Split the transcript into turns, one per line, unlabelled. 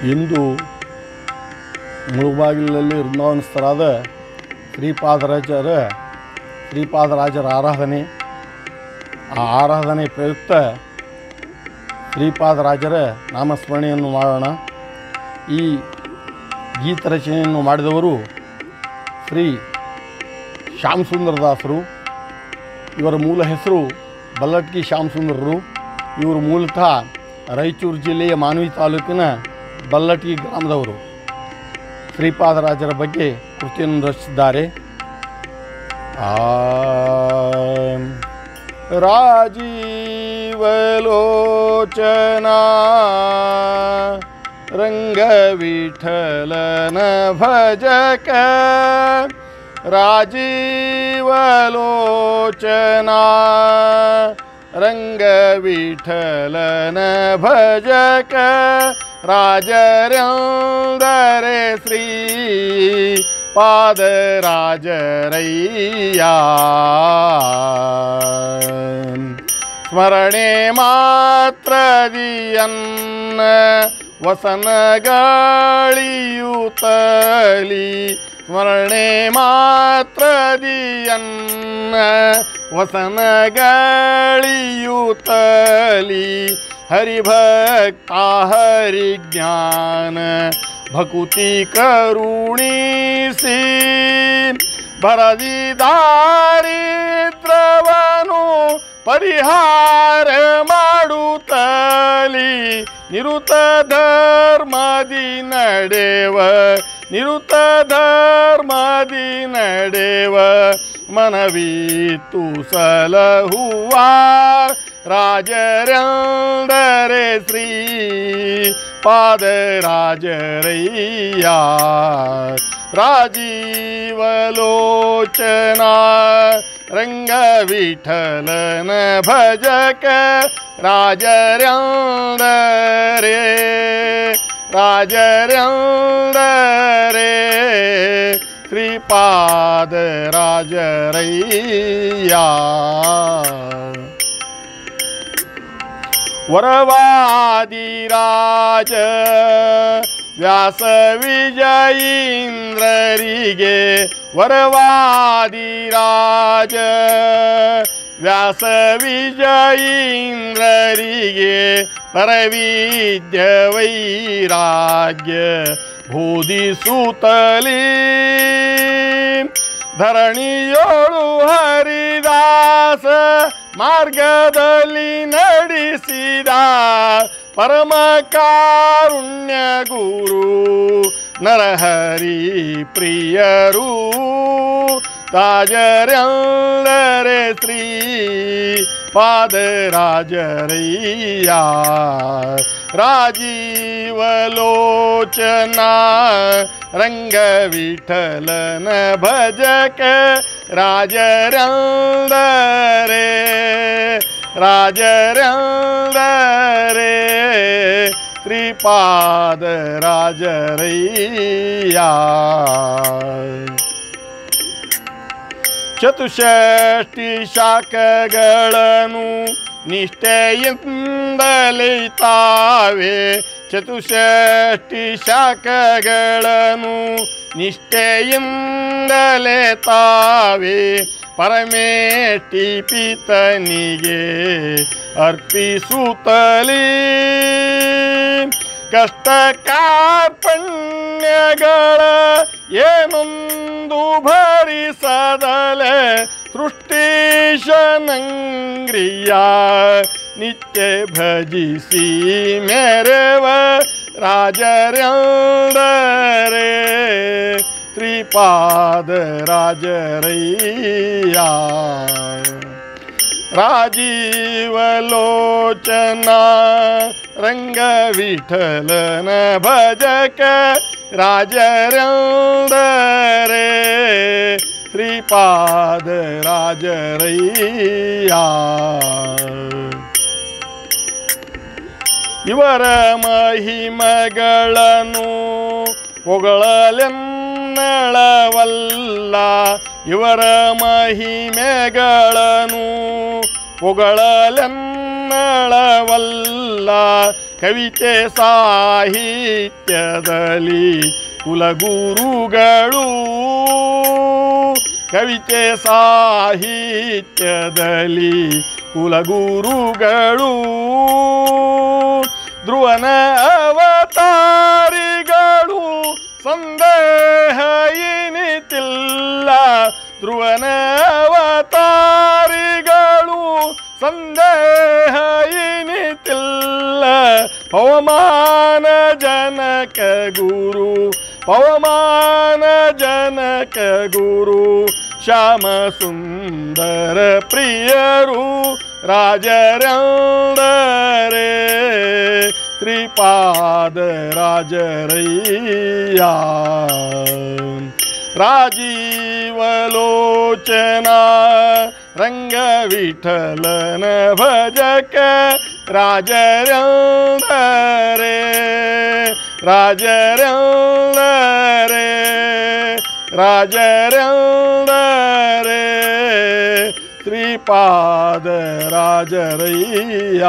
ಇಂದು ಮುಳುಬಾಗಿಲಲ್ಲಿ ವೃಂದಾವನಸ್ಥರಾದ ಶ್ರೀಪಾದರಾಜರ ಆರಾಧನೆ. ಆ ಆರಾಧನೆ ಪ್ರಯುಕ್ತ ಶ್ರೀಪಾದರಾಜರ ನಾಮಸ್ಮರಣೆಯನ್ನು ಮಾಡೋಣ. ಈ ಗೀತರಚನೆಯನ್ನು ಮಾಡಿದವರು ಶ್ರೀ ಶ್ಯಾಮಸುಂದರದಾಸರು. ಇವರ ಮೂಲ ಹೆಸರು ಬಲ್ಲಟ್ಗಿ ಶ್ಯಾಮಸುಂದರರು. ಇವರು ಮೂಲತಃ ರಾಯಚೂರು ಜಿಲ್ಲೆಯ ಮಾನ್ವಿ ತಾಲೂಕಿನ ಬಲ್ಲಟ್ಗಿ ಗ್ರಾಮದವರು. ಶ್ರೀಪಾದರಾಜರ ಬಗ್ಗೆ ಕೃತಿಯನ್ನು ರಚಿಸಿದ್ದಾರೆ. ರಾಜೀವಲೋಚನಾ ರಂಗವಿಠಲನ ಭಜಕ ರಾಜೀವಲೋಚನಾ ರಂಗವಿಠಲನ ಭಜಕ ರಾಜರಂದರೆ ಶ್ರೀ ಪಾದರಾಜರಯ್ಯ. ಸ್ಮರಣೆ ಮಾತ್ರದಿಯನ್ನ ವಸನಗಳಿಯುತ್ತಲಿ ಸ್ಮರಣೆ ಮಾತ್ರದಿಯನ್ನ ವಸನಗಳಿಯುತ್ತಲಿ ಹರಿಭಕ್ತ ಹರಿಜ್ಞಾನ ಭಕುತಿ ಕರುಣಿಸಿ ಬರದಿ ದಾರಿದ್ರವನು ಪರಿಹಾರ ಮಾಡುತ್ತಲಿ ನಿರುತ ಧರ್ಮದಿ ನಡೆವ ನಿರುತ ಧರ್ಮದಿ ನಡೆವ ಮನವಿತ್ತು ಸಲಹುವ ರಾಜರಂದರೆ ಶ್ರೀ ಪಾದರಾಜರಯ್ಯ. ರಾಜೀವಲೋಚನಾ ರಂಗವಿಠಲನ ಭಜಕ ರಾಜರಂದರೆ ಶ್ರೀಪಾದರಾಜರಯ್ಯ. ವರವಾದಿರಾಜ ವ್ಯಾಸ ವಿಜಯೀಂದ್ರರಿಗೆ ವರವಾದಿರಾಜ ವ್ಯಾಸ ವಿಜಯೀಂದ್ರರಿಗೆ ಪರವಿದ್ಯ ವೈರಾಗ್ಯ ಬೋಧಿಸುತ್ತಲೇ ಧರಣಿಯೋಳು ಹರಿದಾಸ ಮಾರ್ಗದಲ್ಲಿ ನಡೆಸಿದ ಪರಮ ಕಾರುಣ್ಯ ಗುರು ನರಹರಿ ಪ್ರಿಯರು ರಾಜರಂದರೆ ಶ್ರೀ ಪಾದರಾಜರಯ್ಯ. ರಾಜೀವಲೋಚನಾ ರಂಗವಿಠಲನ ಭಜಕ ರಾಜರಂದರೆ ಶ್ರೀಪಾದರಾಜರಯ್ಯ. ಚತುಷ್ಷಷ್ಟಿ ಶಾಖಗಳನ್ನು ನಿಷ್ಠೆಯಿಂದಲೇ ತಾವೇ ಚತುಷ್ಷಷ್ಟಿ ಶಾಖಗಳನ್ನು ನಿಷ್ಠೆಯಿಂದಲೇ ತಾವೇ ಪರಮೇಷ್ಠಿ ಪಿತನಿಗೆ ಅರ್ಪಿಸುತ್ತಲೇ ಕಷ್ಟ ಕಾರ್ಪಣ್ಯಗಳ ಏನೊಂದು ಭರಿಸದಲೆ ಸೃಷ್ಟೀಶನಂಗ್ರಿಯ ನಿತ್ಯ ಭಜಿಸಿ ಮೆರವ ರಾಜರಂದರೆ ಶ್ರೀಪಾದರಾಜರಯ್ಯ. ರಾಜೀವಲೋಚನಾ ರಂಗವಿಠಲನ ಭಜಕ ರಾಜರಂದರೆ ಶ್ರೀಪಾದರಾಜರಯ್ಯ. ಇವರ ಮಹಿಮಗಳನ್ನು ಹೊಗಳಲೆನ್ನಳವಲ್ಲ ಇವರ ಮಹಿಮೆಗಳನ್ನು ಹೊಗಳಲೆನ್ನಳವಲ್ಲ ಕವಿತೆ ಸಾಹಿತ್ಯದಲ್ಲಿ ಕುಲಗುರುಗಳು ಕವಿತೆ ಸಾಹಿತ್ಯದಲ್ಲಿ ಕುಲಗುರುಗಳು ಧ್ರುವನ ಅವತಾರಿಗಳು ಸಂದೇಹ ಏನಿತಿಲ್ಲ ಧ್ರುವನ ಅವತಾರಿಗಳು ಸಂದೇಹ ಏನಿತಿಲ್ಲ ಪವಮಾನ ಜನಕ ಗುರು ಪವಮಾನ ಜನಕ ಗುರು ಶ್ಯಾಮ ಸುಂದರ ಪ್ರಿಯರು ರಾಜರಂದರೆ ಶ್ರೀಪಾದ ರಾಜರಯ್ಯ ರಾಜೀವಲೋಚನಾ ರಂಗವಿಠಲನ ಭಜಕ ರಾಜರಂದರೆ ರಾಜರಂದರೆ ರಾಜರಂದರೆ ಶ್ರೀಪಾದ ರಾಜರಯ್ಯ